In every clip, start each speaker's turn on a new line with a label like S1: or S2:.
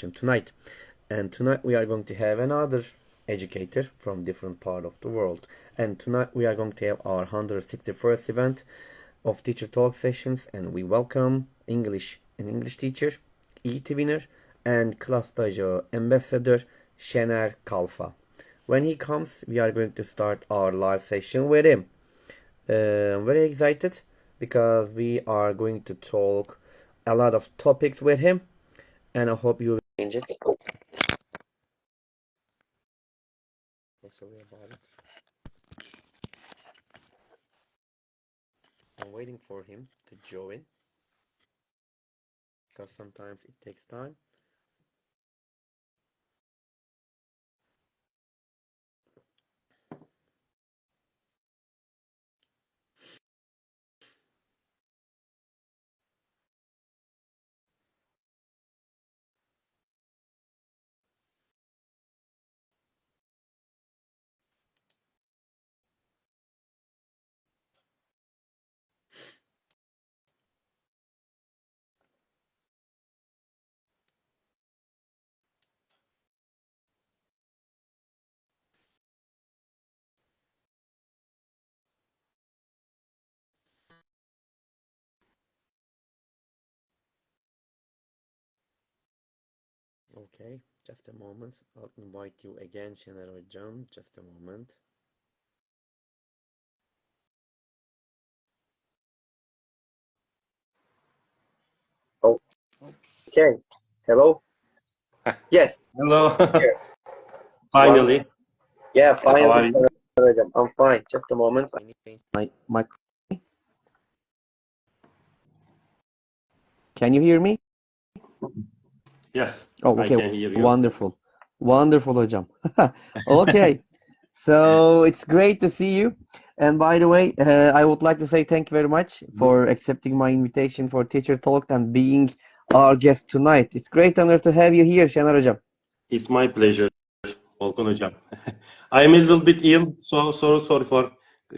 S1: session tonight. And tonight we are going to have another educator from different part of the world. And tonight we are going to have our 161st event of teacher talk sessions, and we welcome an English teacher, ET winner, and ClassDojo Ambassador Şener Kalfa. When he comes, we are going to start our live session with him. I'm very excited because we are going to talk a lot of topics with him, and I hope you will enjoy it. Sorry about it. I'm waiting for him to join because sometimes it takes time. Okay, just a moment. I'll invite you again, Şener Hocam. Just a moment. Oh, okay. Hello? Yes,
S2: Hello.
S1: here.
S2: Finally.
S1: Yeah,
S2: How are
S1: finally,
S2: you?
S1: Şener Hocam. I'm fine. Just a moment. I need to change my Can you hear me?
S2: Yes,
S1: Oh,
S2: I
S1: okay.
S2: can hear you.
S1: Wonderful. Wonderful hocam. Okay. So it's great to see you. And by the way, I would like to say thank you very much for accepting my invitation for Teacher Talk and being our guest tonight. It's great honor to have you here, Şener hocam.
S2: It's my pleasure, Volkan Hocam. I'm a little bit ill, so sorry for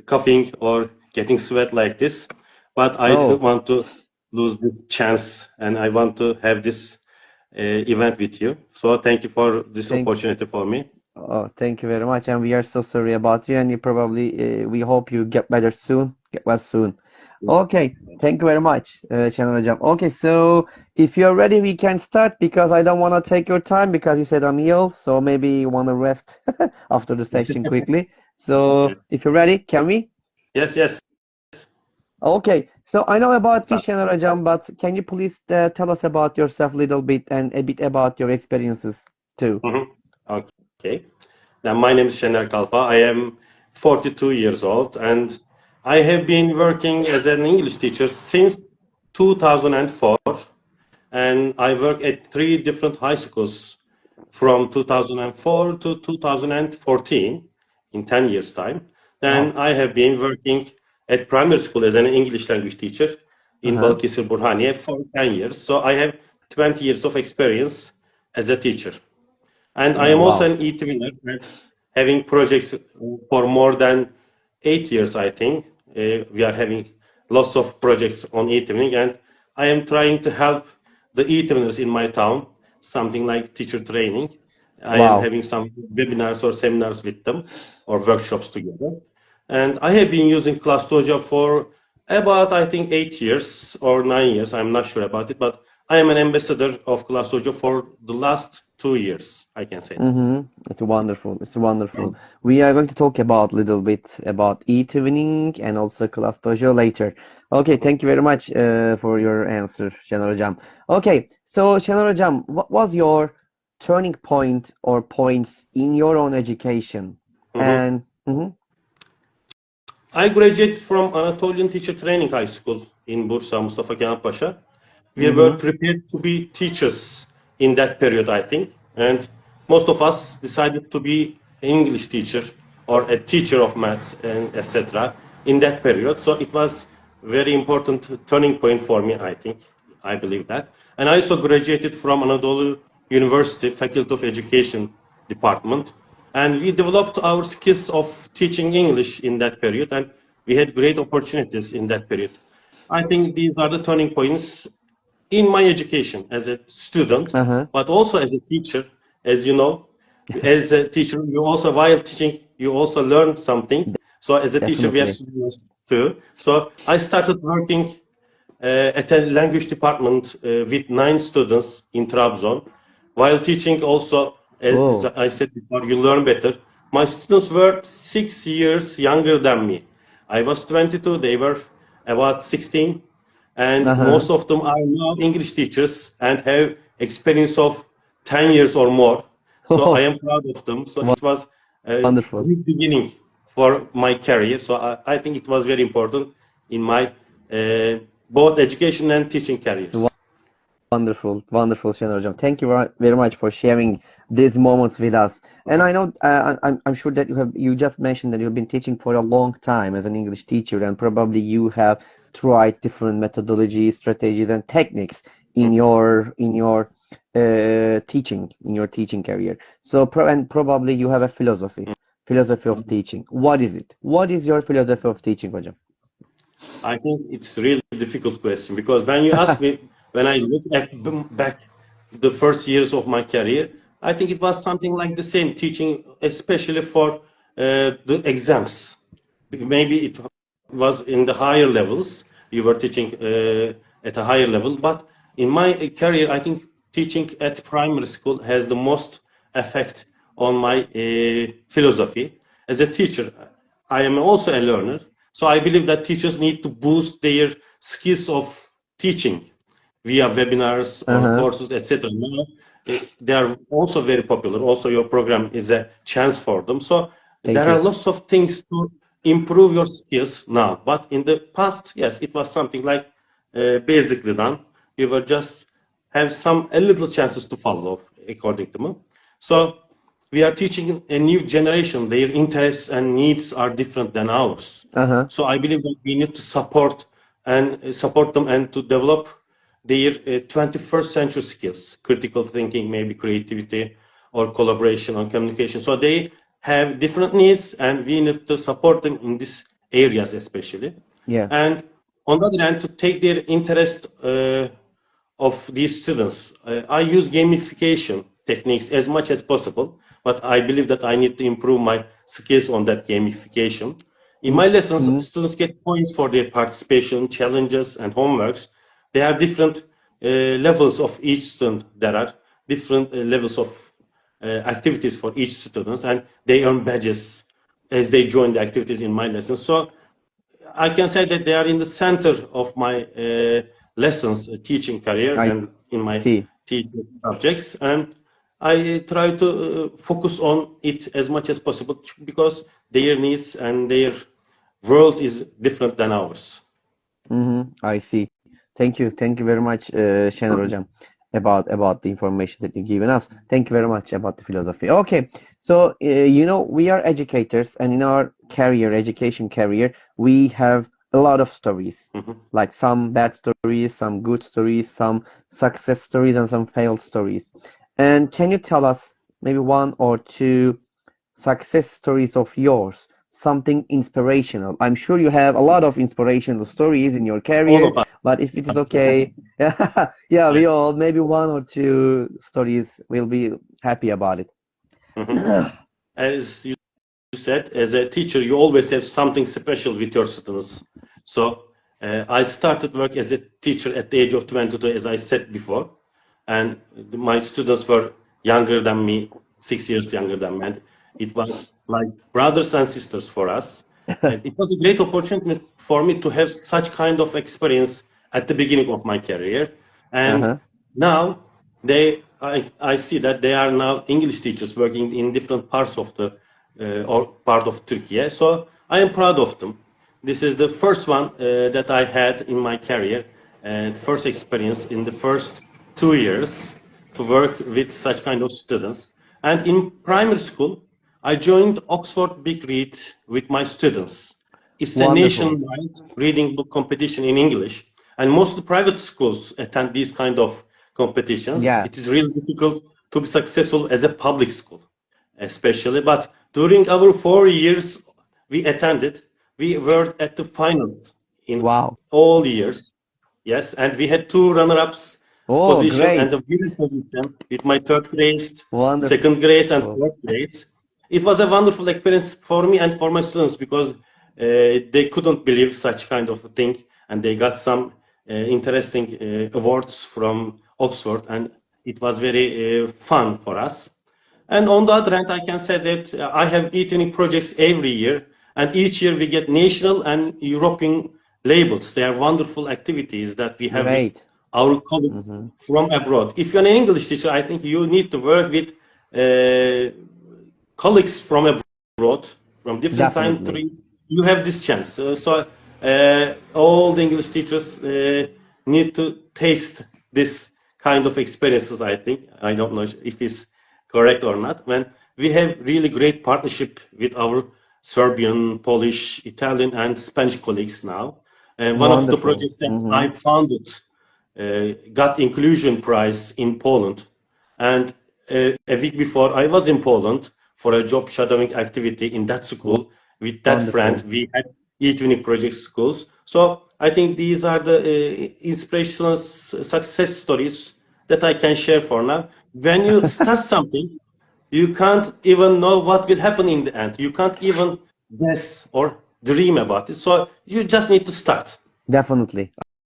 S2: coughing or getting sweat like this. But I didn't want to lose this chance, and I want to have this event with you. So thank you for this opportunity for me.
S1: Oh, thank you very much. And we are so sorry about you. And you probably, we hope you get better soon. Get well soon. Okay. Thank you very much, Şener hocam. Okay. So if you're ready, we can start because I don't want to take your time because you said I'm ill. So maybe you want to rest after the session quickly. So
S2: Yes.
S1: if you're ready, can we?
S2: Yes.
S1: Okay. So I know about you,
S2: Start.
S1: Şener hocam, but can you please tell us about yourself a little bit and a bit about your experiences too?
S2: Okay. Now, my name is Şener Kalfa. I am 42 years old, and I have been working as an English teacher since 2004. And I work at 3 different high schools from 2004 to 2014 in 10 years' time. Then I have been working at primary school as an English language teacher in Balıkesir Burhaniye for 10 years. So I have 20 years of experience as a teacher. And I am also an ET winner, and having projects for more than 8 years, I think. We are having lots of projects on ET winning, and I am trying to help the ET winners in my town, something like teacher training. I am having some webinars or seminars with them or workshops together. And I have been using ClassDojo for about, I think, 8 years or 9 years. I'm not sure about it, but I am an ambassador of ClassDojo for the last 2 years, I can say.
S1: It's wonderful. It's wonderful. We are going to talk about a little bit about e-twinning and also ClassDojo later. Okay, thank you very much for your answer, Şener hocam. Okay, so Şener hocam, what was your turning point or points in your own education? And
S2: I graduated from Anatolian Teacher Training High School in Bursa, Mustafa Kemal Pasha. We were prepared to be teachers in that period, I think. And most of us decided to be an English teacher or a teacher of maths and etc. in that period. So it was very important turning point for me, I think. I believe that. And I also graduated from Anadolu University Faculty of Education Department. And we developed our skills of teaching English in that period, and we had great opportunities in that period. I think these are the turning points in my education as a student, but also as a teacher. As you know, as a teacher, you also, while teaching, you also learn something. So as a teacher, we have
S1: Definitely.
S2: students too. So I started working at a language department with 9 students in Trabzon. While teaching also, as
S1: Oh,
S2: I said before, you learn better. My students were 6 years younger than me. I was 22, they were about 16, and most of them are now English teachers and have experience of 10 years or more. So I
S1: oh,
S2: am proud of them. So it was a
S1: wonderful.
S2: good beginning for my career. So I think it was very important in my both education and teaching
S1: It's
S2: careers.
S1: wonderful, wonderful, Şener Hocam. Thank you very much for sharing these moments with us. And I know, I'm sure that you just mentioned that you've been teaching for a long time as an English teacher, and probably you have tried different methodologies, strategies, and techniques in your teaching career. So, and probably you have a philosophy of teaching. What is it? What is your philosophy of teaching, Hocam?
S2: I think it's really difficult question because when you ask me, when I look at back the first years of my career, I think it was something like the same teaching, especially for the exams. Maybe it was in the higher levels. You were teaching at a higher level, but in my career, I think teaching at primary school has the most effect on my philosophy. As a teacher, I am also a learner, so I believe that teachers need to boost their skills of teaching via webinars or
S1: Uh-huh.
S2: courses, etc. Now, they are also very popular. Also, your program is a chance for them. So
S1: Thank
S2: there are
S1: you.
S2: lots of things to improve your skills now. But in the past, yes, it was something like basically done. You were just have some a little chances to follow, according to me. So we are teaching a new generation. Their interests and needs are different than ours.
S1: Uh-huh.
S2: So I believe that we need to support them and to develop their 21st century skills, critical thinking, maybe creativity or collaboration or communication. So they have different needs and we need to support them in these areas especially.
S1: Yeah.
S2: And on the other hand, to take their interest of these students, I use gamification techniques as much as possible, but I believe that I need to improve my skills on that gamification. In my lessons,
S1: Mhm.
S2: students get points for their participation, challenges, and homeworks. There are different levels of each student. There are different levels of activities for each student, and they earn badges as they join the activities in my lessons. So I can say that they are in the center of my lessons, teaching career,
S1: I
S2: and in my
S1: see.
S2: teaching subjects. And I try to focus on it as much as possible because their needs and their world is different than ours.
S1: I see. Thank you very much, Şener Hocam, about the information that you've given us. Thank you very much about the philosophy. Okay, so we are educators, and in our education career, we have a lot of stories, like some bad stories, some good stories, some success stories, and some failed stories. And can you tell us maybe one or two success stories of yours, something inspirational? I'm sure you have a lot of inspirational stories in your
S2: All
S1: career,
S2: of
S1: but if it is
S2: us.
S1: okay, yeah, we all, maybe one or two stories, we'll be happy about it.
S2: As you said, as a teacher, you always have something special with your students. So I started work as a teacher at the age of 22, as I said before, and my students were younger than me, 6 years younger than me. And it was like brothers and sisters for us. And it was a great opportunity for me to have such kind of experience at the beginning of my career. And
S1: Uh-huh.
S2: now I see that they are now English teachers working in different parts of the or part of Turkey. So I am proud of them. This is the first one that I had in my career, and first experience in the first 2 years to work with such kind of students. And in primary school, I joined Oxford Big Read with my students. It's a
S1: Wonderful.
S2: nationwide reading book competition in English, and most of the private schools attend these kind of competitions.
S1: Yeah.
S2: It is really difficult to be successful as a public school, especially. But during our 4 years we attended, we were at the finals in
S1: Wow.
S2: all years. Yes, and we had two runner-ups
S1: Oh,
S2: position
S1: great.
S2: and the winning position with my third grades,
S1: Wonderful.
S2: second grades, and fourth grades. It was a wonderful experience for me and for my students because they couldn't believe such kind of a thing, and they got some interesting awards from Oxford, and it was very fun for us. And on the other hand, I can say that I have e-tuning projects every year, and each year we get national and European labels. They are wonderful activities that we have with
S1: Great.
S2: our colleagues from abroad. If you're an English teacher, I think you need to work with colleagues from abroad, from different
S1: Definitely.
S2: countries. You have this chance. All the English teachers need to taste this kind of experiences, I think. I don't know if it's correct or not. When we have really great partnership with our Serbian, Polish, Italian, and Spanish colleagues now. And one of the
S1: Wonderful.
S2: projects that I founded got inclusion prize in Poland. And a week before, I was in Poland for a job shadowing activity in that school. With that friend,
S1: Wonderful.
S2: we had e-tuning project schools. So I think these are the inspirational success stories that I can share for now. When you start something, you can't even know what will happen in the end. You can't even guess or dream about it. So you just need to start.
S1: Definitely.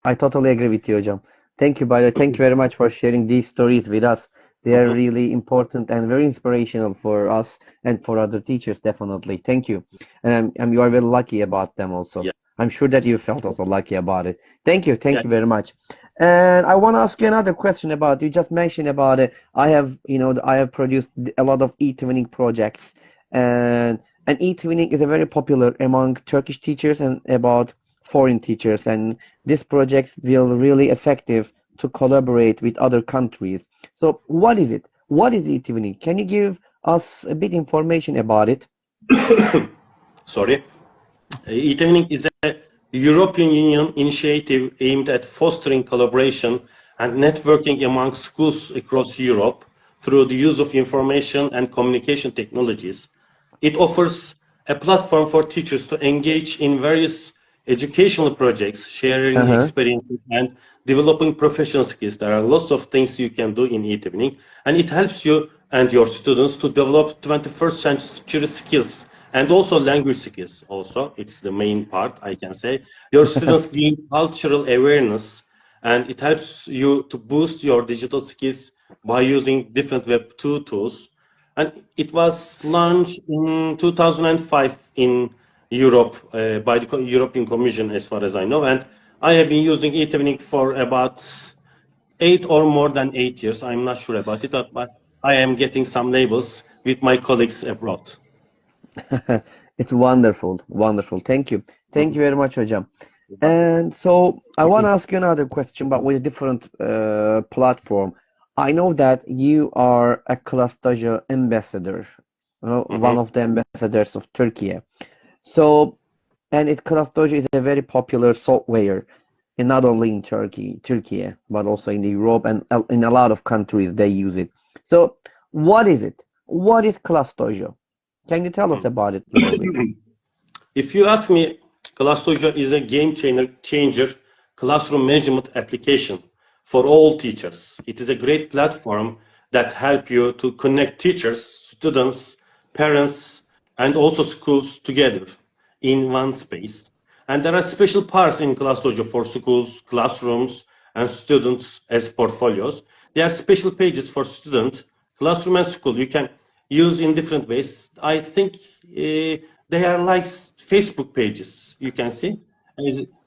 S1: I totally agree with you, Hocam. Thank you, Bader. Thank you very much for sharing these stories with us. They are
S2: Mhm.
S1: really important and very inspirational for us and for other teachers, definitely. Thank you. And you are very lucky about them also.
S2: Yes.
S1: I'm sure that you felt also lucky about it. Thank you.
S2: Yeah.
S1: Thank you very much. And I want to ask you another question about, you just mentioned about it. I have, I have produced a lot of e-twinning projects, and e-twinning is a very popular among Turkish teachers and about foreign teachers, and this project will really effective to collaborate with other countries. So what is it? What is e-twinning? Can you give us a bit information about it?
S2: Sorry. E-Training is a European Union initiative aimed at fostering collaboration and networking among schools across Europe through the use of information and communication technologies. It offers a platform for teachers to engage in various educational projects, sharing
S1: Uh-huh.
S2: experiences, and developing professional skills. There are lots of things you can do in e-learning, and it helps you and your students to develop 21st century skills and also language skills. Also, it's the main part, I can say. Your students gain cultural awareness, and it helps you to boost your digital skills by using different Web2 tools. And it was launched in 2005 in Europe by the European Commission, as far as I know. And I have been using e-learning for about 8 or more than 8 years. I'm not sure about it, but I am getting some labels with my colleagues abroad.
S1: It's wonderful, wonderful. Thank you. Thank you
S2: Mhm.
S1: very much, Hocam.
S2: You're welcome.
S1: And so I want to ask you another question, but with a different platform. I know that you are a ClassDojo ambassador, one
S2: Mhm.
S1: of the ambassadors of Turkey. So, and ClassDojo is a very popular software, and not only in Turkey, but also in Europe and in a lot of countries they use it. So, what is it? What is ClassDojo? Can you tell us about it a little bit?
S2: If you ask me, ClassDojo is a game changer classroom management application for all teachers. It is a great platform that help you to connect teachers, students, parents, and also schools together in one space. And there are special parts in ClassDojo for schools, classrooms, and students as portfolios. There are special pages for student, classroom, and school. You can use in different ways. I think they are like Facebook pages. You can see.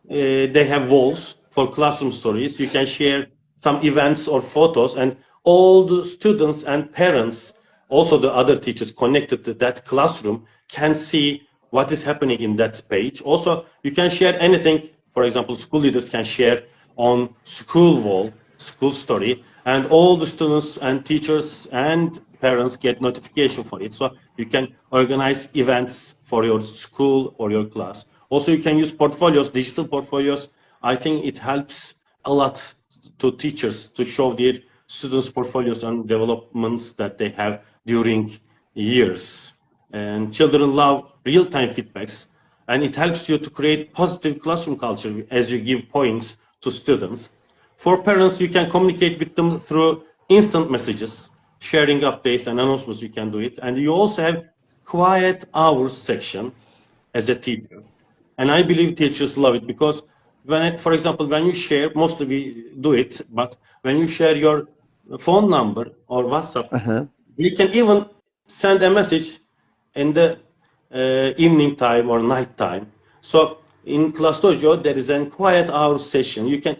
S2: They have walls for classroom stories. You can share some events or photos, and all the students and parents, also the other teachers connected to that classroom, can see what is happening in that page. Also, you can share anything. For example, school leaders can share on school wall, school story, and all the students and teachers and parents get notification for it. So you can organize events for your school or your class. Also, you can use portfolios, digital portfolios. I think it helps a lot to teachers to show their students' portfolios and developments that they have during years. And children love real-time feedbacks, and it helps you to create positive classroom culture as you give points to students. For parents, you can communicate with them through instant messages, sharing updates and announcements. You can do it, and you also have quiet hours section as a teacher. And I believe teachers love it because for example, when you share, mostly we do it, but when you share your phone number or WhatsApp, you can even send a message in the evening time or night time. So in ClassDojo, there is a quiet hour session. You can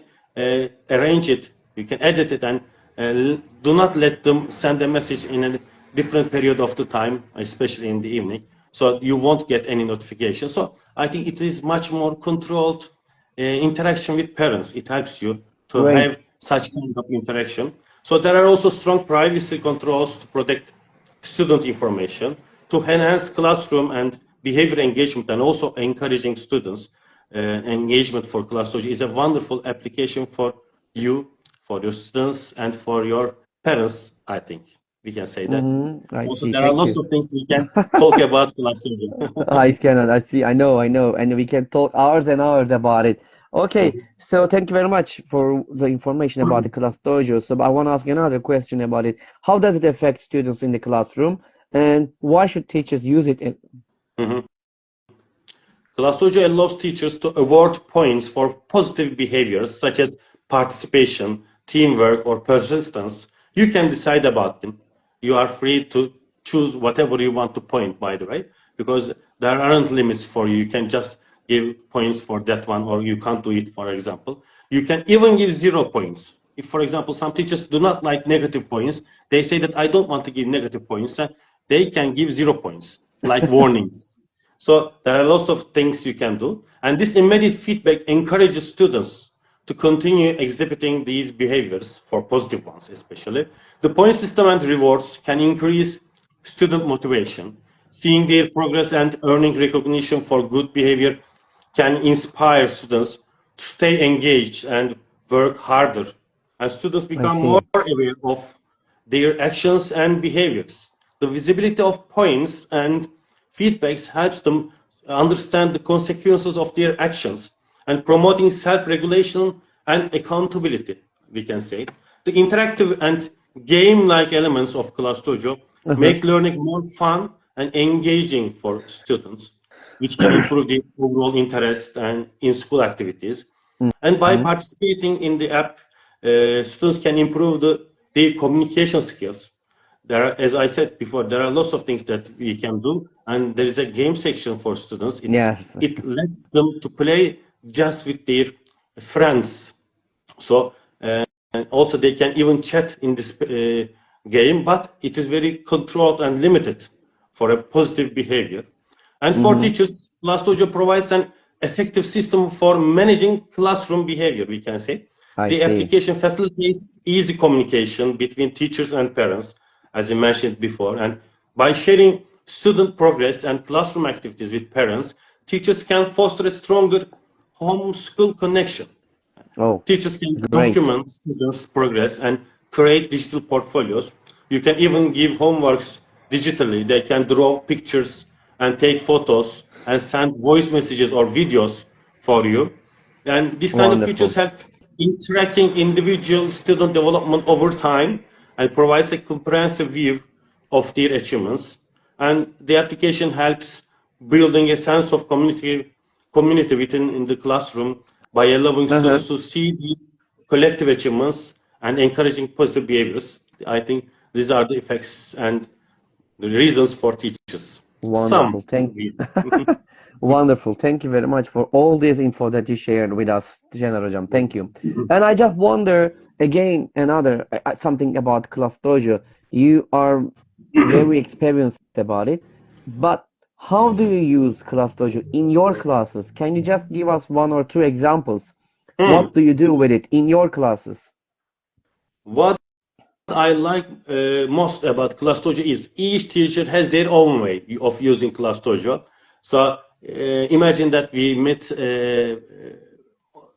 S2: arrange it, you can edit it, and do not let them send a message in a different period of the time, especially in the evening. So you won't get any notification. So I think it is much more controlled interaction with parents. It helps you to
S1: Great.
S2: have such kind of interaction. So there are also strong privacy controls to protect student information, to enhance classroom and behavior engagement, and also encouraging students engagement for ClassDojo is a wonderful application for you, for your students, and for your parents, I think. We can say that.
S1: I
S2: Also,
S1: see.
S2: there are
S1: Thank
S2: lots
S1: you.
S2: of things we can talk about ClassDojo.
S1: I cannot. I see. I know. And we can talk hours and hours about it. Okay. So thank you very much for the information about the class dojo. So I want to ask another question about it. How does it affect students in the classroom? And why should teachers use it?
S2: Mhm. ClassDojo allows teachers to award points for positive behaviors such as participation, teamwork, or persistence. You can decide about them. You are free to choose whatever you want to point, by the way, because there aren't limits for you. You can just give points for that one, or you can't do it, for example. You can even give 0 points. If, for example, some teachers do not like negative points, they say that I don't want to give negative points, they can give 0 points, like warnings. So there are lots of things you can do. And this immediate feedback encourages students to continue exhibiting these behaviors, for positive ones especially. The point system and rewards can increase student motivation. Seeing their progress and earning recognition for good behavior can inspire students to stay engaged and work harder. And students
S1: I
S2: become more
S1: see.
S2: aware of their actions and behaviors. The visibility of points and feedbacks helps them understand the consequences of their actions and promoting self-regulation and accountability, we can say. The interactive and game-like elements of ClassDojo make learning more fun and engaging for students, which can improve the overall interest and in school activities. And by
S1: Mhm.
S2: participating in the app, students can improve their communication skills. There are, as I said before, there are lots of things that we can do, and there is a game section for students.
S1: Yes.
S2: It lets them to play just with their friends. So and also they can even chat in this game, but it is very controlled and limited for a positive behavior. And for
S1: Hmm.
S2: teachers, ClassDojo provides an effective system for managing classroom behavior, we can say.
S1: I
S2: The
S1: see.
S2: application facilitates easy communication between teachers and parents, as you mentioned before. And by sharing student progress and classroom activities with parents, teachers can foster a stronger home-school connection.
S1: Oh,
S2: Teachers can
S1: great.
S2: document students' progress and create digital portfolios. You can even give homeworks digitally. They can draw pictures and take photos and send voice messages or videos for you. And these kind of features
S1: Wonderful.
S2: help in tracking individual student development over time and provides a comprehensive view of their achievements. And the application helps building a sense of community within in the classroom by allowing
S1: Uh-huh.
S2: students to see the collective achievements and encouraging positive behaviors. I think these are the effects and the reasons for teachers.
S1: Wonderful.
S2: Some
S1: Thank
S2: reasons.
S1: Wonderful. Thank you very much for all this info that you shared with us, Şener Hocam. Thank you. And I just wonder again another something about Class Dojo. You are very experienced about it, but how do you use Class Dojo in your classes? Can you just give us one or two examples?
S2: Hmm.
S1: What do you do with it in your classes?
S2: What I like most about ClassDojo is each teacher has their own way of using ClassDojo. So imagine that we met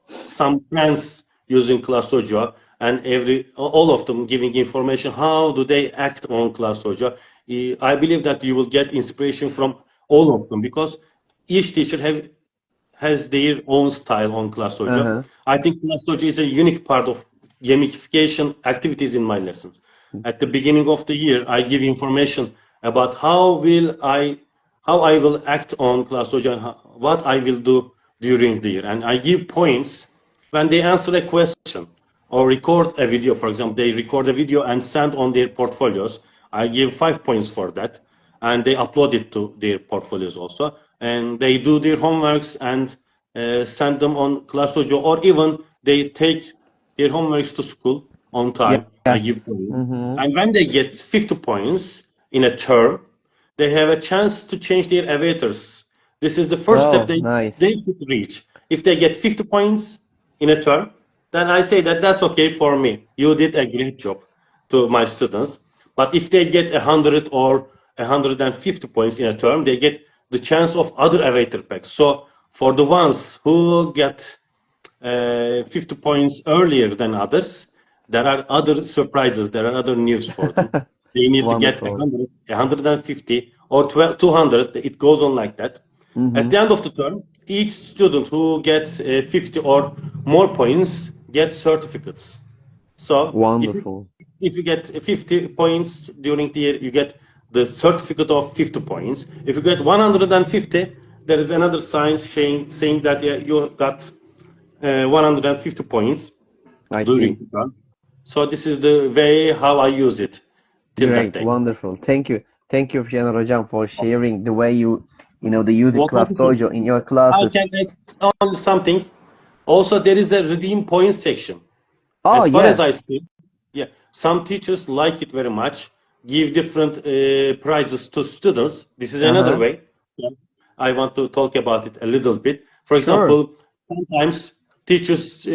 S2: some friends using ClassDojo, and all of them giving information how do they act on ClassDojo. I believe that you will get inspiration from all of them because each teacher has their own style on ClassDojo.
S1: Uh-huh.
S2: I think ClassDojo is a unique part of gamification activities in my lessons. At the beginning of the year, I give information about how I will act on ClassDojo and what I will do during the year, and I give points when they answer a question or record a video. For example, they record a video and send on their portfolios. I give 5 points for that, and they upload it to their portfolios also, and they do their homeworks and send them on ClassDojo, or even they take their homeworks to school on time. I give
S1: Yes.
S2: points. And when they get 50 points in a term, they have a chance to change their avatars. This is the first step
S1: Oh,
S2: they
S1: nice.
S2: should reach. If they get 50 points in a term, then I say that that's okay for me. You did a great job to my students. But if they get 100 or 150 points in a term, they get the chance of other avatar packs. So for the ones who get 50 points earlier than others, there are other surprises, there are other news for them. They need to get
S1: Wonderful.
S2: 100, 150, or 200. It goes on like that. At the end of the term, each student who gets 50 or more points gets certificates. So
S1: Wonderful.
S2: if you get 50 points during the year, you get the certificate of 50 points. If you get 150, there is another sign saying that you got 150 points
S1: I
S2: during
S1: see.
S2: the term. So this is the way how I use it till that
S1: Great.
S2: day.
S1: Wonderful. Thank you. Thank you, Şener Hocam, for sharing the way the use it
S2: Welcome
S1: class
S2: to see.
S1: dojo in your
S2: I
S1: classes.
S2: can add on something. Also, there is a redeem points section.
S1: Oh,
S2: As far as
S1: yes.
S2: I see, yeah, some teachers like it very much, give different prizes to students. This is another
S1: Uh-huh.
S2: way. So I want to talk about it a little bit. For
S1: Sure.
S2: example, sometimes teachers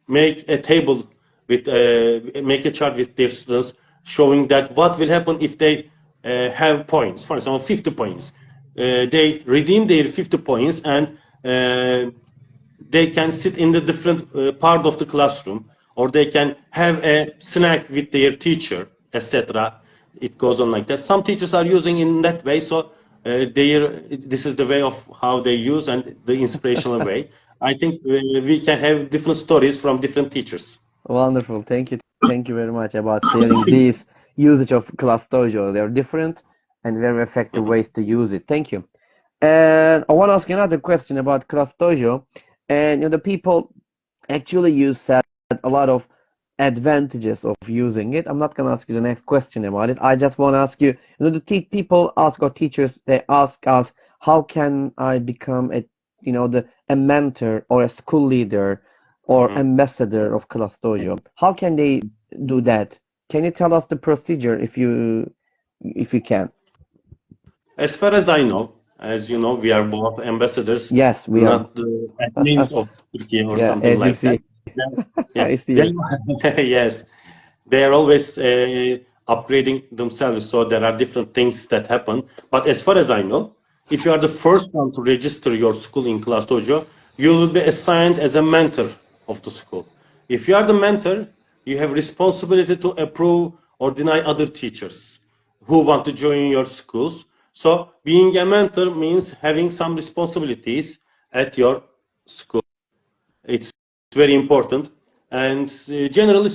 S2: make a table with make a chart with their students showing that what will happen if they have points. For example, 50 points. They redeem their 50 points and they can sit in the different part of the classroom, or they can have a snack with their teacher, etc. It goes on like that. Some teachers are using in that way, so this is the way of how they use and the inspirational way. I think we can have different stories from different teachers.
S1: Wonderful. Thank you. Thank you very much about sharing this usage of class dojo. They're different and very effective ways to use it. Thank you. And I want to ask another question about class dojo. And the people actually use said a lot of advantages of using it. I'm not gonna ask you the next question about it. I just want to ask you, people ask our teachers, they ask us, how can I become a mentor or a school leader or
S2: Mhm.
S1: ambassador of Class Dojo? How can they do that? Can you tell us the procedure if you can?
S2: As far as I know, as you know, we are both ambassadors,
S1: Yes, we are.
S2: not the admins of Turkey or
S1: Yeah,
S2: something
S1: as you
S2: like that.
S1: see.
S2: Yeah,
S1: I see
S2: they,
S1: it.
S2: yes, they are always upgrading themselves, so there are different things that happen. But as far as I know, if you are the first one to register your school in Class Dojo, you will be assigned as a mentor of the school. If you are the mentor, you have responsibility to approve or deny other teachers who want to join your schools. So being a mentor means having some responsibilities at your school. It's very important. And generally,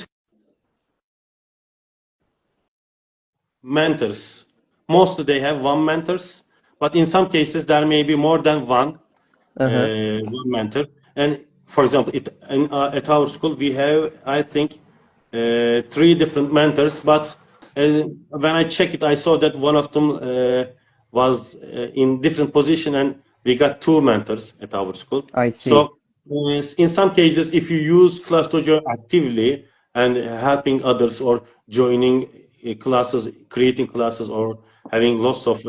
S2: mentors. Mostly they have one mentors, but in some cases there may be more than
S1: Uh-huh.
S2: one mentor. And for example, at our school we have, I think, three different mentors. But when I check it, I saw that one of them was in different position, and we got two mentors at our school.
S1: I see.
S2: So in some cases, if you use ClassDojo actively and helping others or joining classes, creating classes, or having lots of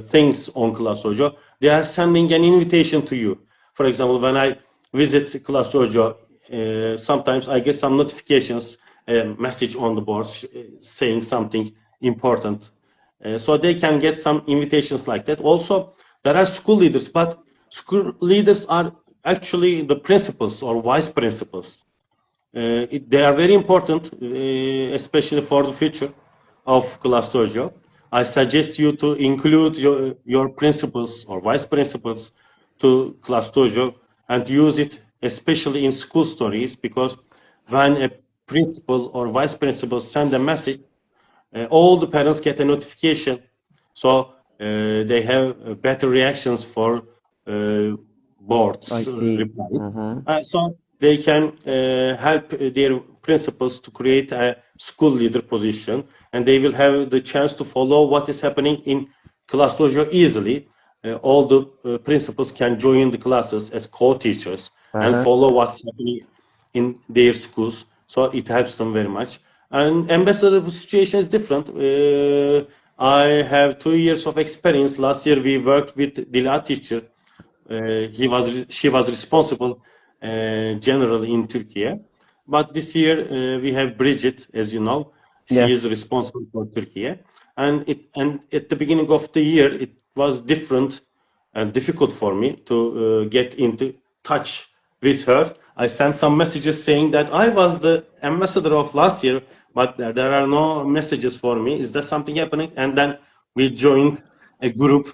S2: things on ClassDojo, they are sending an invitation to you. For example, when I visit ClassDojo, sometimes I get some notifications, message on the board saying something important. So they can get some invitations like that. Also, there are school leaders, but school leaders are actually the principals or vice principals. They are very important, especially for the future of Class Dojo. I suggest you to include your principals or vice principals to Class Dojo and use it especially in school stories, because when a principal or vice principal send a message, all the parents get a notification, so they have better reactions for
S1: I
S2: boards
S1: see.
S2: replies. So they can help their principals to create a school leader position, and they will have the chance to follow what is happening in ClassDojo easily. All the principals can join the classes as co-teachers and follow what's happening in their schools. So it helps them very much. And ambassador situation is different. I have 2 years of experience. Last year we worked with Dila teacher. She was responsible generally in Turkey. But this year we have Bridget, as you know. She is
S1: Yes.
S2: responsible for Turkey. And at the beginning of the year it was different and difficult for me to get into touch with her. I sent some messages saying that I was the ambassador of last year, but there are no messages for me. Is there something happening? And then we joined a group.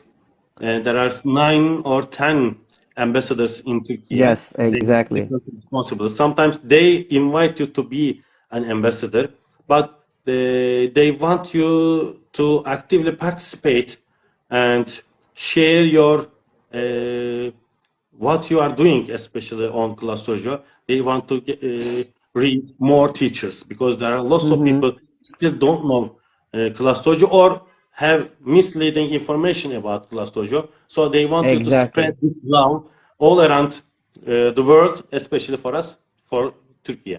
S2: There are 9 or 10 ambassadors in Turkey.
S1: Yes,
S2: They have
S1: exactly.
S2: different responsibilities. Sometimes they invite you to be an ambassador, but they want you to actively participate and share your what you are doing, especially on ClassDojo. They want to reach more teachers because there are lots of people still don't know ClassDojo or have misleading information about ClassDojo. So they want you to
S1: Exactly.
S2: spread this love all around the world, especially for us, for Turkey.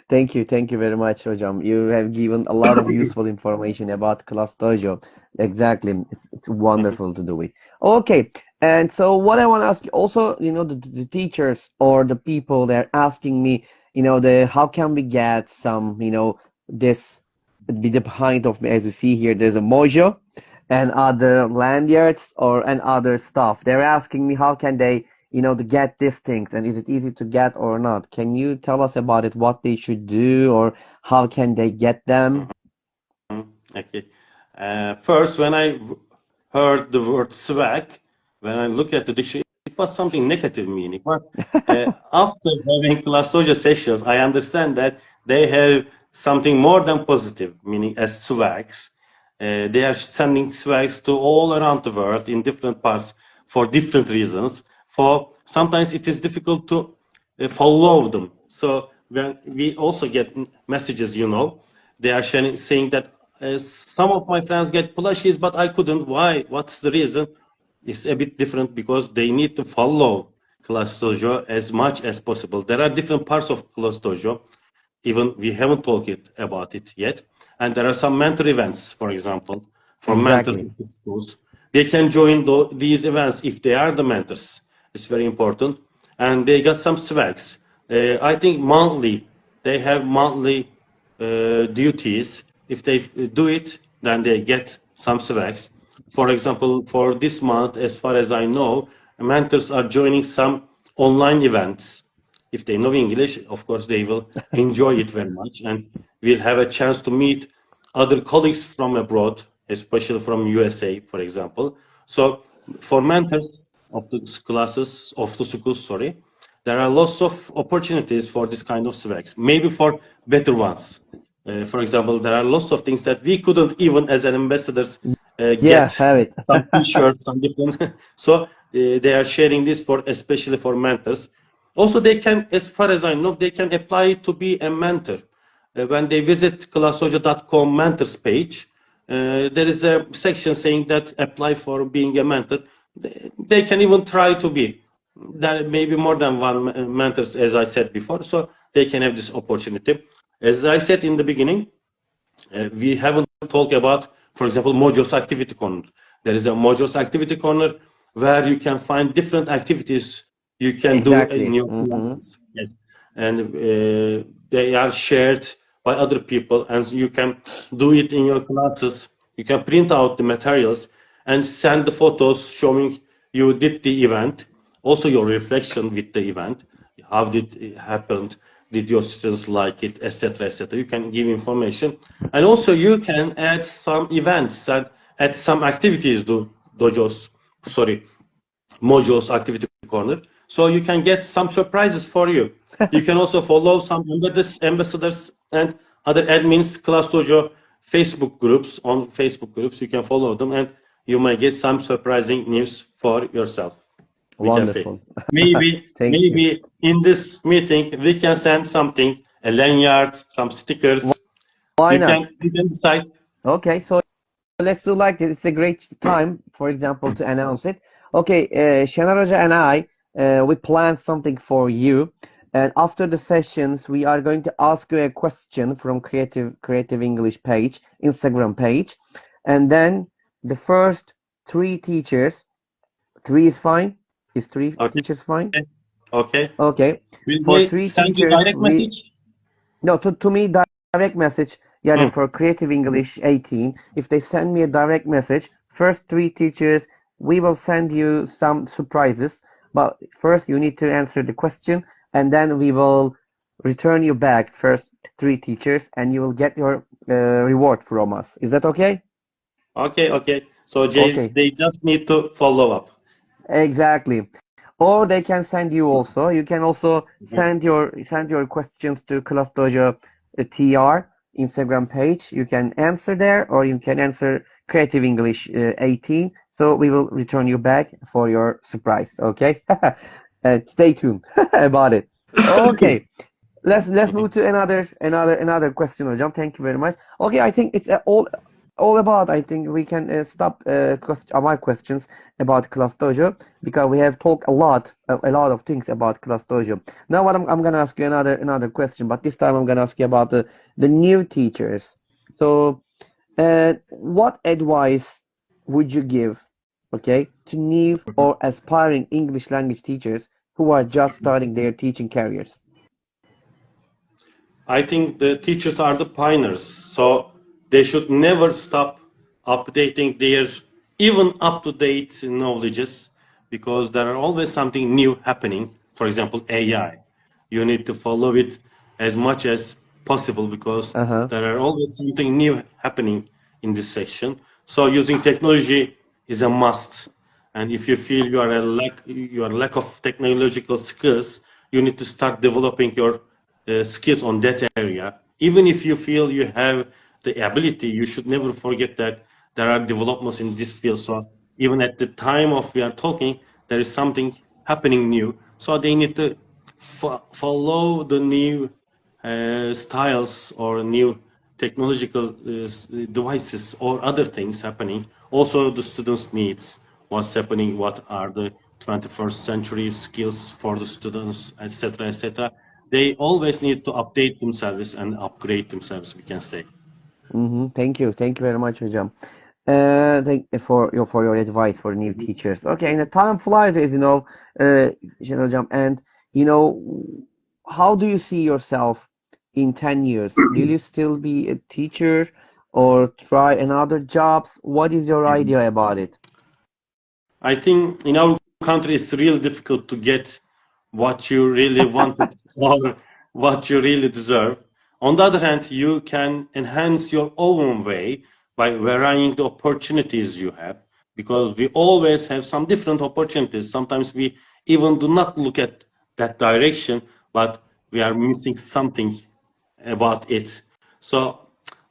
S1: Thank you very much, Hojam. You have given a lot of useful information about ClassDojo. Exactly. It's wonderful to do it. Okay, and so what I want to ask you also, the teachers or the people they're asking me, the how can we get some, this be the behind of me as you see here, there's a mojo and other lanyards or and other stuff. They're asking me how can they to get these things and is it easy to get or not? Can you tell us about it, what they should do or how can they get them?
S2: Okay. First, when I heard the word swag, when I look at the dictionary, it was something negative meaning. But after having ClassDojo sessions, I understand that they have something more than positive meaning as swags. They are sending swags to all around the world in different parts for different reasons. For sometimes it is difficult to follow them. So when we also get messages, they are sharing, saying that some of my friends get plushies, but I couldn't. Why? What's the reason? It's a bit different because they need to follow ClassDojo as much as possible. There are different parts of ClassDojo. Even we haven't talked about it yet. And there are some mentor events, for example, for mentors
S1: Exactly.
S2: of the schools. They can join these events if they are the mentors. It's very important. And they got some swags. I think monthly, they have monthly duties. If they do it, then they get some swags. For example, for this month, as far as I know, mentors are joining some online events. If they know English, of course, they will enjoy it very much and will have a chance to meet other colleagues from abroad, especially from USA, for example. So for mentors of the classes, of the schools, sorry, there are lots of opportunities for this kind of swags, maybe for better ones. For example, there are lots of things that we couldn't even as an ambassadors
S1: Yeah,
S2: get
S1: have it.
S2: some t-shirts, some different. So they are sharing this for especially for mentors. Also, they can, as far as I know, they can apply to be a mentor. When they visit classdojo.com mentors page, there is a section saying that apply for being a mentor. They can even try to be. There may be more than one mentors, as I said before, so they can have this opportunity. As I said in the beginning, we haven't talked about, for example, Mojo's activity corner. There is a Mojo's activity corner where you can find different activities you can do in
S1: Exactly.
S2: your classes. Yes, and they are shared by other people, and you can do it in your classes. You can print out the materials and send the photos showing you did the event, also your reflection with the event. How did it happen? Did your students like it, etc., etc. You can give information, and also you can add some events and add some activities to dojos. Sorry, Mojo's activity corner, so you can get some surprises for you. You can also follow some ambassadors and other admins, ClassDojo Facebook groups. On Facebook groups, you can follow them, and you might get some surprising news for yourself. We can say
S1: Wonderful.
S2: maybe
S1: Thank you.
S2: maybe in this meeting we can send something, a lanyard, some stickers.
S1: Why
S2: You
S1: not?
S2: can decide.
S1: Okay, so let's do like this. It's a great time, for example, to announce it. Okay, Şener Hoca and I, we planned something for you. And after the sessions, we are going to ask you a question from Creative English page, Instagram page. And then the first three teachers, three is fine? Is three
S2: Okay,
S1: teachers fine?
S2: okay.
S1: Okay.
S2: Will
S1: For
S2: they
S1: three
S2: send you
S1: teachers,
S2: direct message?
S1: no, to me, direct message. Yeah,
S2: Hmm.
S1: for Creative English 18, if they send me a direct message, first three teachers, we will send you some surprises. But first, you need to answer the question, and then we will return you back first three teachers, and you will get your reward from us. Is that okay?
S2: Okay, okay. So
S1: Okay.
S2: they just need to follow up.
S1: Exactly. Or they can send you also. You can also send your questions to ClassDojo TR Instagram page. You can answer there, or you can answer Creative English 18. So we will return you back for your surprise. Okay? Stay tuned about it. Okay. Let's move to another question, Hocam. Thank you very much. Okay, I think it's all about. I think we can stop my questions about ClassDojo because we have talked a lot of things about ClassDojo. Now, what I'm gonna ask you another question, but this time I'm gonna ask you about the new teachers. So, what advice would you give, okay, to new or aspiring English language teachers who are just starting their teaching careers?
S2: I think the teachers are the pioneers, so they should never stop updating their even up-to-date knowledges because there are always something new happening. For example, AI. You need to follow it as much as possible because
S1: Uh-huh.
S2: there are always something new happening in this section. So using technology is a must. And if you feel you are lack of technological skills, you need to start developing your skills on that area. Even if you feel you have the ability, you should never forget that there are developments in this field. So even at the time of we are talking, there is something happening new. So they need to follow the new styles or new technological devices or other things happening. Also, the students' needs, what's happening, what are the 21st century skills for the students, etc., etc. They always need to update themselves and upgrade themselves, we can say.
S1: Thank you very much, Hocam. Thank you for your advice for new teachers. Okay, and the time flies, as you know, Şener Hocam, and you know, how do you see yourself in 10 years? Will you still be a teacher or try another jobs? What is your idea about it?
S2: I think in our country it's really difficult to get what you really wanted or what you really deserve. On the other hand, you can enhance your own way by varying the opportunities you have because we always have some different opportunities. Sometimes we even do not look at that direction, but we are missing something about it. So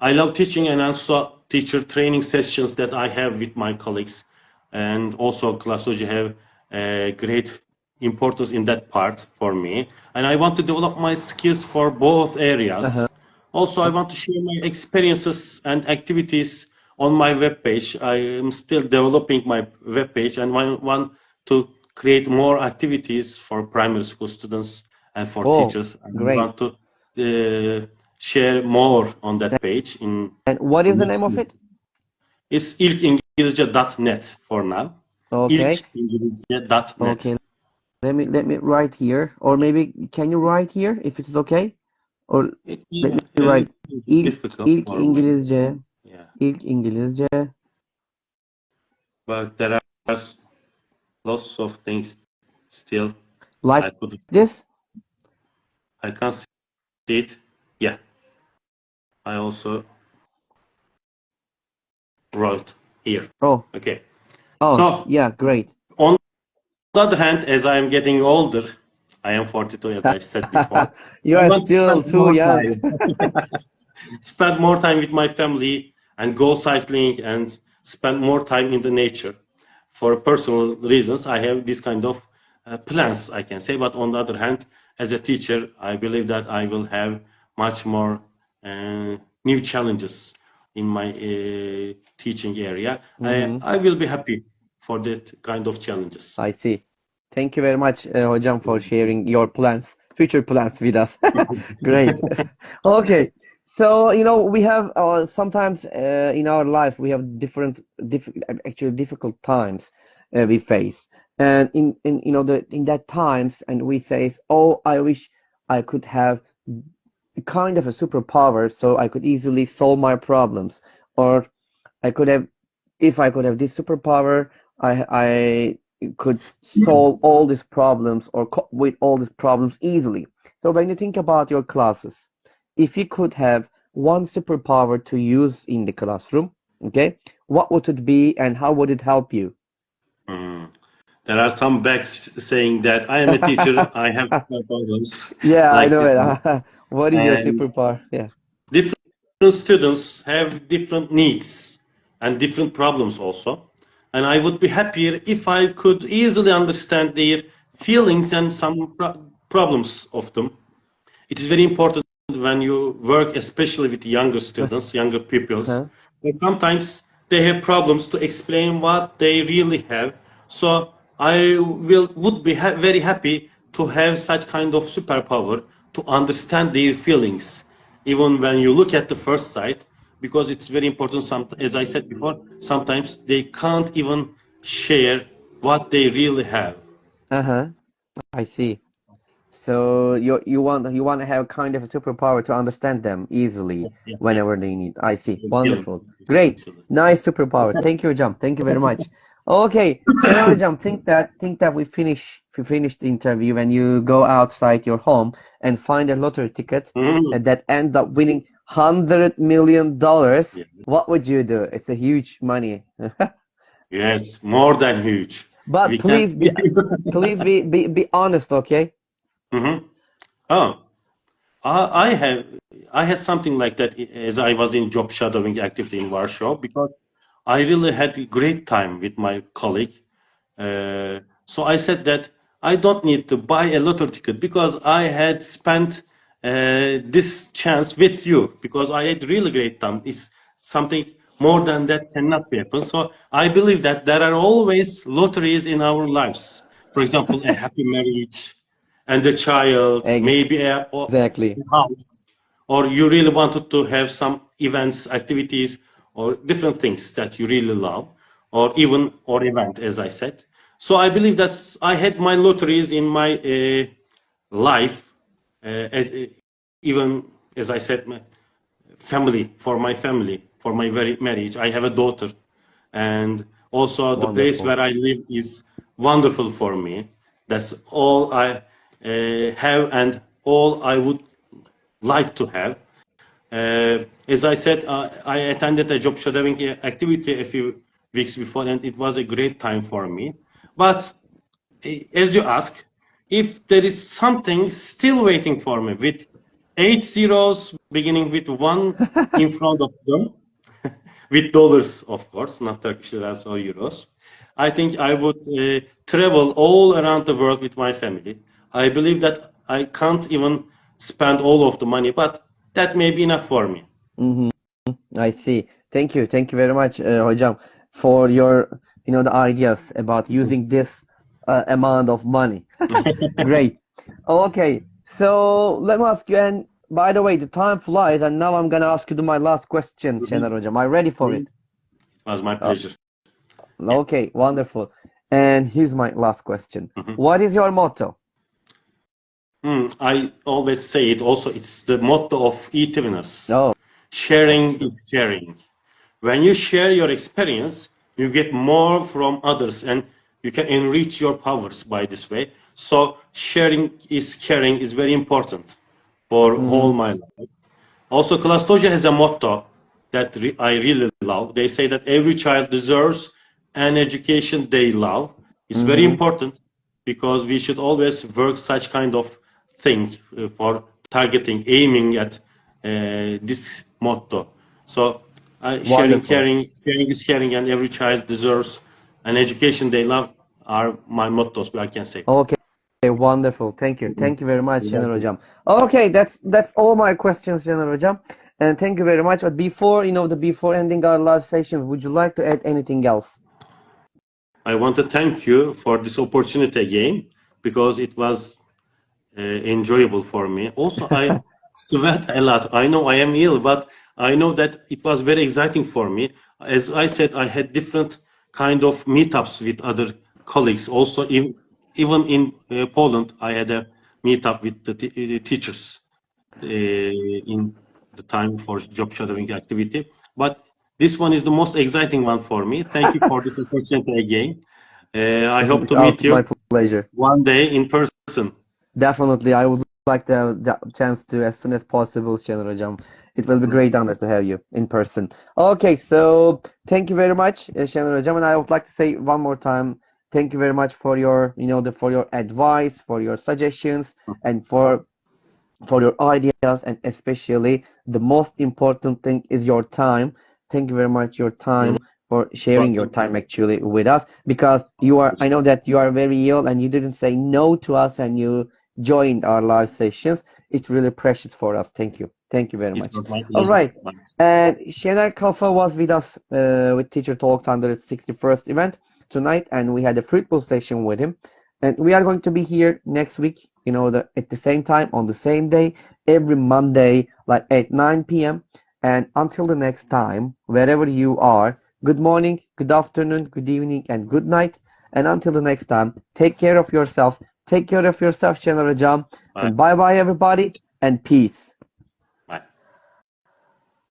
S2: I love teaching and also teacher training sessions that I have with my colleagues. And also ClassDojo have a great importance in that part for me. And I want to develop my skills for both areas.
S1: Uh-huh.
S2: Also, I want to share my experiences and activities on my webpage. I am still developing my webpage and I want to create more activities for primary school students and for
S1: Oh,
S2: teachers. And I
S1: great.
S2: want to share more on that page in
S1: And what
S2: the
S1: is the name
S2: next
S1: of
S2: year.
S1: it?
S2: It's ilkingilizce.net for now.
S1: Okay.
S2: İlkingilizce.net.
S1: Okay. Let me write here, or maybe can you write here if it's okay? Or let
S2: Yeah,
S1: me
S2: a
S1: write
S2: little difficult
S1: ilk
S2: for me.
S1: İngilizce,
S2: Yeah,
S1: ilk İngilizce.
S2: but there are lots of things still
S1: Like
S2: I could
S1: this?
S2: I can't see it. Yeah, I also wrote here.
S1: Oh,
S2: Okay.
S1: oh,
S2: So
S1: yeah, great.
S2: on the other hand, as I am getting older, I am 42, as I said before.
S1: You
S2: I
S1: are
S2: want to
S1: still
S2: spend
S1: too
S2: more
S1: young.
S2: time, spend more time with my family and go cycling and spend more time in the nature. For personal reasons, I have this kind of plans, I can say. But on the other hand, as a teacher, I believe that I will have much more new challenges in my teaching area. I will be happy for that kind of challenges.
S1: I see. Thank you very much, Hocam, for sharing your plans, future plans with us. Great. Okay. So, we have sometimes in our life we have actually difficult times we face. And in that times and we say, "Oh, I wish I could have kind of a superpower so I could easily solve my problems." Or I could have, if I could have this superpower, I could solve all these problems or cope with all these problems easily. So when you think about your classes, if you could have one superpower to use in the classroom, okay, what would it be and how would it help you?
S2: Mm. There are some backs saying that I am a teacher, I have superpowers,
S1: Yeah, I
S2: like
S1: know
S2: this one.
S1: it. What is your
S2: And
S1: superpower? Yeah.
S2: different students have different needs and different problems also. And I would be happier if I could easily understand their feelings and some problems of them. It is very important when you work, especially with younger students, younger pupils.
S1: Uh-huh.
S2: And sometimes they have problems to explain what they really have. So I would be very happy to have such kind of superpower to understand their feelings, even when you look at the first sight, because it's very important. As I said before, sometimes they can't even share what they really have.
S1: Uh-huh. I see. So you want to have kind of a superpower to understand them easily
S2: Yeah, yeah.
S1: whenever they need. I see.
S2: Feelings,
S1: Wonderful. Great.
S2: especially.
S1: Nice superpower. Thank you, Hocam. Thank you very much. Okay, Şener Hocam, think that we finished the interview when you go outside your home and find a lottery ticket
S2: Mhm.
S1: that ends up winning $100 million.
S2: Yeah.
S1: What would you do? It's a huge money.
S2: Yes, more than huge.
S1: But
S2: We can.
S1: please be honest, okay?
S2: Mhm. Oh, I have I had something like that as I was in job shadowing activity in Warsaw because I really had a great time with my colleague. So I said that I don't need to buy a lottery ticket because I had spent this chance with you because I had really great time. It's something more than that cannot be happen. So I believe that there are always lotteries in our lives. For example, a happy marriage and a child, maybe or
S1: Exactly.
S2: a house, or you really wanted to have some events, activities, or different things that you really love, or even or event, as I said. So I believe that I had my lotteries in my life, even as I said, my family, for my very marriage. I have a daughter, and also the place
S1: Wonderful.
S2: where I live is wonderful for me. That's all I have and all I would like to have. As I said, I attended a job shadowing activity a few weeks before, and it was a great time for me. But as you ask, if there is something still waiting for me with 8 zeros beginning with one in front of them, with dollars, of course, not Turkish liras or euros, I think I would travel all around the world with my family. I believe that I can't even spend all of the money, but that may be enough for me.
S1: Hmm. I see. Thank you. Thank you very much, Hocam, for your, the ideas about using this amount of money. Great. Okay. So let me ask you, and by the way, the time flies, and now I'm gonna ask you my last question, Şener
S2: Mhm.
S1: Hocam. Are you ready for
S2: Mhm.
S1: it?
S2: It was my
S1: Uh,
S2: pleasure. Yeah.
S1: okay, wonderful. And here's my last question.
S2: Mhm.
S1: What is your motto?
S2: I always say it also, it's the motto of e-winners.
S1: Oh,
S2: Sharing is caring. When you share your experience, you get more from others and you can enrich your powers by this way. So sharing is caring is very important for
S1: mm-hmm.
S2: all my life. Also, ClassDojo has a motto that I really love. They say that every child deserves an education they love. It's very
S1: Mm-hmm.
S2: important. because we should always work such kind of thing for targeting, aiming at this motto. So sharing,
S1: Wonderful.
S2: caring, sharing is caring, and every child deserves an education they love are my mottos, I can say.
S1: Okay, wonderful. Thank you. Thank you very much,
S2: You're
S1: Şener
S2: welcome.
S1: Hocam. Okay, that's all my questions, Şener Hocam. And thank you very much. But before, before ending our live sessions, would you like to add anything else?
S2: I want to thank you for this opportunity again because it was enjoyable for me. Also, I sweat a lot. I know I am ill, but I know that it was very exciting for me. As I said, I had different kind of meetups with other colleagues. Also, even in Poland, I had a meetup with the teachers in the time for job shadowing activity. But this one is the most exciting one for me. Thank you for this opportunity again. I hope
S1: It's
S2: to meet
S1: my
S2: you
S1: pleasure.
S2: one day in person.
S1: Definitely, I would like to have the chance to as soon as possible, Şener Hocam. It will be great honor to have you in person. Okay, so thank you very much, Şener Hocam, and I would like to say one more time, thank you very much for your, for your advice, for your suggestions, and for your ideas, and especially the most important thing is your time. Thank you very much your time for sharing your
S2: Welcome.
S1: time actually with us, because I know that you are very ill and you didn't say no to us and you joined our live sessions. It's really precious for us. Thank you. Thank you very
S2: It
S1: much.
S2: was my
S1: All
S2: pleasure.
S1: right. And Şener Kalfa was with us with Teacher Talks under its 61st event tonight, and we had a fruitful session with him. And we are going to be here next week, at the same time, on the same day, every Monday, like at 9 p.m. And until the next time, wherever you are, good morning, good afternoon, good evening, and good night. And until the next time, take care of yourself. Take care of yourself, Şener Hocam.
S2: Bye.
S1: And bye bye, everybody, and peace.